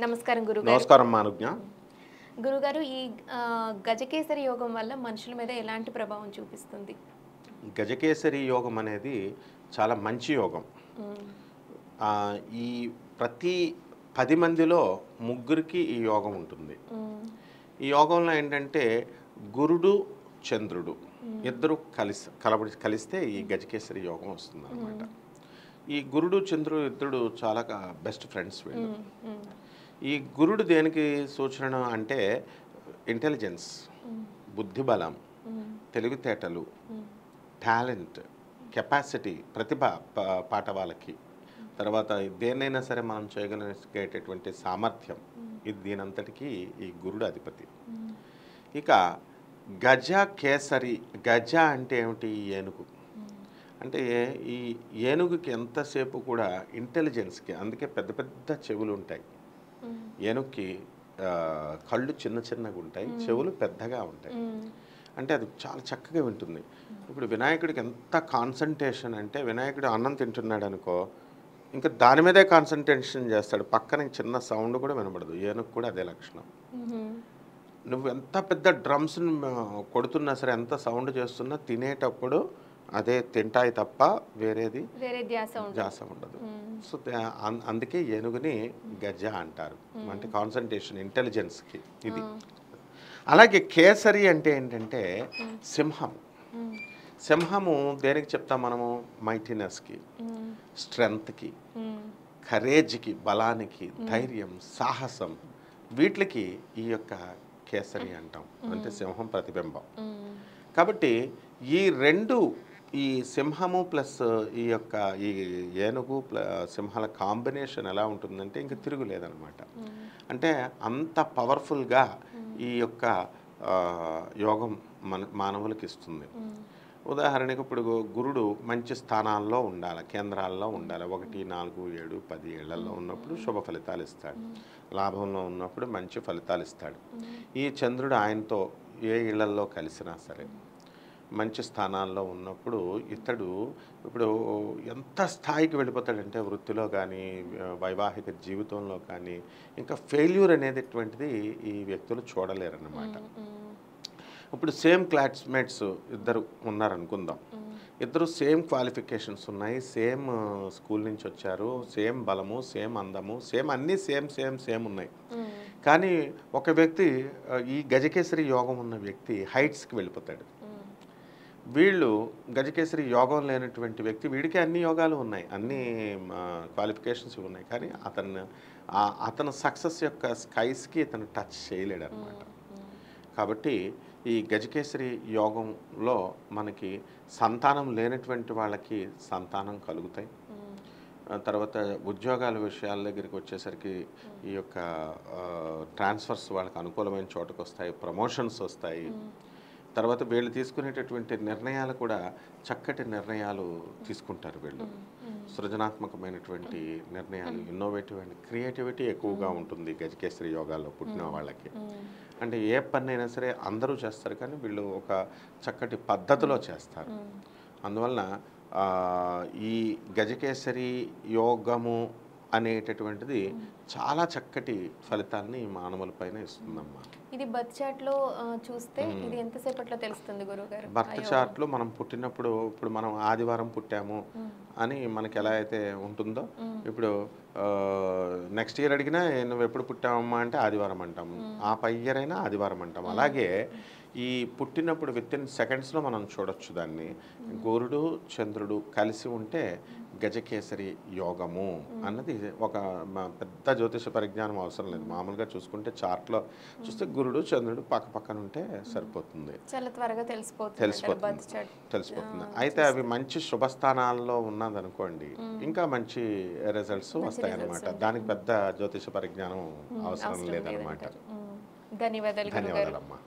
నమస్కారం గురుగారు. నమస్కారం మానుజ్ఞ. గురుగారు, ఈ గజకేసరి యోగం వల్ల మనుషుల మీద ఎలాంటి ప్రభావం చూపిస్తుంది? గజకేసరి యోగం అనేది చాలా మంచి యోగం. హ్మ్. ఈ ప్రతి 10 మందిలో ముగ్గురికి ఈ యోగం ఉంటుంది. హ్మ్. ఈ యోగంలో ఏంటంటే గురుడు చంద్రుడు ఇద్దరు కలిస్తే ఈ గజకేసరి యోగం వస్తుంది అనమాట. ఈ గురుడు చంద్రుడు ఇద్దరు చాలా బెస్ట్ ఫ్రెండ్స్ వీళ్ళు. ఈ గురుడు దేనికి సూచన అంటే ఇంటెలిజెన్స్, బుద్ధిబలం, తెలివితేటలు, టాలెంట్, కెపాసిటీ, ప్రతిభ పాఠవాలకి, తర్వాత దేన్నైనా సరే మనం చేయగలిగేటటువంటి సామర్థ్యం, ఇది దీనంతటికీ ఈ గురుడు అధిపతి. ఇక గజ కేసరి, గజ అంటే ఏమిటి? ఏనుగు. అంటే ఈ ఏనుగుకి ఎంతసేపు కూడా ఇంటెలిజెన్స్కి, అందుకే పెద్ద పెద్ద చెవులు ఉంటాయి. ఏనుగుకి కళ్ళు చిన్న చిన్నగా ఉంటాయి, చెవులు పెద్దగా ఉంటాయి. అంటే అది చాలా చక్కగా వింటుంది. ఇప్పుడు వినాయకుడికి ఎంత కాన్సన్ట్రేషన్ అంటే, వినాయకుడు అన్నం తింటున్నాడు అనుకో, ఇంకా దాని మీదే కాన్సన్ట్రేషన్ చేస్తాడు, పక్కన చిన్న సౌండ్ కూడా వినబడదు. ఏనుగు కూడా అదే లక్షణం. నువ్వు ఎంత పెద్ద డ్రమ్స్ కొడుతున్నా సరే, ఎంత సౌండ్ చేస్తున్నా తినేటప్పుడు అదే తింటాయి తప్ప వేరే ధ్యాస ఉండదు. సో అందుకే ఏనుగుని గజ అంటారు, అంటే కాన్సన్ట్రేషన్, ఇంటెలిజెన్స్కి ఇది. అలాగే కేసరి అంటే ఏంటంటే సింహం. సింహము దేనికి చెప్తాం మనము? మైటీనెస్కి, స్ట్రెంగ్త్కి, కరేజ్కి, బలానికి, ధైర్యం, సాహసం, వీటికి ఈ యొక్క కేసరి అంటాం. అంటే సింహం ప్రతిబింబం. కాబట్టి ఈ రెండు, ఈ సింహము ప్లస్ ఈ యొక్క ఈ ఏనుగు సింహాల కాంబినేషన్ ఎలా ఉంటుందంటే ఇంక తిరుగులేదన్నమాట. అంటే అంత పవర్ఫుల్గా ఈ యొక్క యోగం మానవులకి ఇస్తుంది. ఉదాహరణకు ఇప్పుడు గురుడు మంచి స్థానాల్లో ఉండాలి, కేంద్రాల్లో ఉండాలి. 1, 4, 7, 10 ఏళ్లలో ఉన్నప్పుడు శుభ ఫలితాలు ఇస్తాడు. లాభంలో ఉన్నప్పుడు మంచి ఫలితాలు ఇస్తాడు. ఈ చంద్రుడు ఆయనతో ఏ ఇళ్లల్లో కలిసినా సరే మంచి స్థానాల్లో ఉన్నప్పుడు ఇతడు ఇప్పుడు ఎంత స్థాయికి వెళ్ళిపోతాడంటే, వృత్తిలో కానీ వైవాహిక జీవితంలో కానీ ఇంకా ఫెయిల్యూర్ అనేటువంటిది ఈ వ్యక్తులు చూడలేరన్నమాట. ఇప్పుడు సేమ్ క్లాస్మేట్స్ ఇద్దరు ఉన్నారనుకుందాం. ఇద్దరు సేమ్ క్వాలిఫికేషన్స్ ఉన్నాయి, సేమ్ స్కూల్ నుంచి వచ్చారు, సేమ్ బలము, సేమ్ అందము, సేమ్ అన్నీ సేమ్ ఉన్నాయి. కానీ ఒక వ్యక్తి, ఈ గజకేసరి యోగం ఉన్న వ్యక్తి హైట్స్కి వెళ్ళిపోతాడు. వీళ్ళు గజకేసరి యోగం లేనటువంటి వ్యక్తి, వీడికి అన్ని యోగాలు ఉన్నాయి, అన్ని క్వాలిఫికేషన్స్ ఉన్నాయి, కానీ అతను సక్సెస్ యొక్క స్కైస్కి ఇతను టచ్ చేయలేడు అనమాట. కాబట్టి ఈ గజకేసరి యోగంలో మనకి సంతానం లేనటువంటి వాళ్ళకి సంతానం కలుగుతాయి. తర్వాత ఉద్యోగాల విషయాల దగ్గరికి వచ్చేసరికి ఈ యొక్క ట్రాన్స్ఫర్స్ వాళ్ళకి అనుకూలమైన చోటుకు వస్తాయి, ప్రమోషన్స్ వస్తాయి. తర్వాత వీళ్ళు తీసుకునేటటువంటి నిర్ణయాలు కూడా చక్కటి నిర్ణయాలు తీసుకుంటారు. వీళ్ళు సృజనాత్మకమైనటువంటి నిర్ణయాలు, ఇన్నోవేటివ్ అండ్ క్రియేటివిటీ ఎక్కువగా ఉంటుంది గజకేసరి యోగాల్లో పుట్టిన వాళ్ళకి. అంటే ఏ పని అయినా సరే అందరూ చేస్తారు, కానీ వీళ్ళు ఒక చక్కటి పద్ధతిలో చేస్తారు. అందువలన ఈ గజకేసరి యోగము అనేటటువంటిది చాలా చక్కటి ఫలితాన్ని మానవుల పైన ఇస్తుందమ్మా. ఇది బర్త్ చార్ట్లో చూస్తే ఇది ఎంతసేపట్లో తెలుస్తుంది గురుగారు? బర్త్ చార్ట్లో మనం పుట్టినప్పుడు, ఇప్పుడు మనం ఆదివారం పుట్టాము అని మనకి ఎలా అయితే ఉంటుందో, ఇప్పుడు నెక్స్ట్ ఇయర్ అడిగినా నువ్వు ఎప్పుడు పుట్టావమ్మా అంటే ఆదివారం అంటాము, ఆ పై ఇయర్ అయినా ఆదివారం అంటాం. అలాగే ఈ పుట్టినప్పుడు వితిన్ సెకండ్స్లో మనం చూడొచ్చు దాన్ని. గురుడు చంద్రుడు కలిసి ఉంటే గజకేసరి యోగము అన్నది ఒక పెద్ద జ్యోతిష పరిజ్ఞానం అవసరం లేదు. మామూలుగా చూసుకుంటే చార్ట్లో చూస్తే గురుడు చంద్రుడు పక్క పక్కన ఉంటే సరిపోతుంది, చాలా త్వరగా తెలిసిపోతుంది. అయితే అవి మంచి శుభస్థానాల్లో ఉన్నదనుకోండి, ఇంకా మంచి రిజల్ట్స్ వస్తాయన్నమాట. దానికి పెద్ద జ్యోతిష పరిజ్ఞానం అవసరం లేదనమాట. ధన్యవాదాలు. ధన్యవాదాలమ్మా.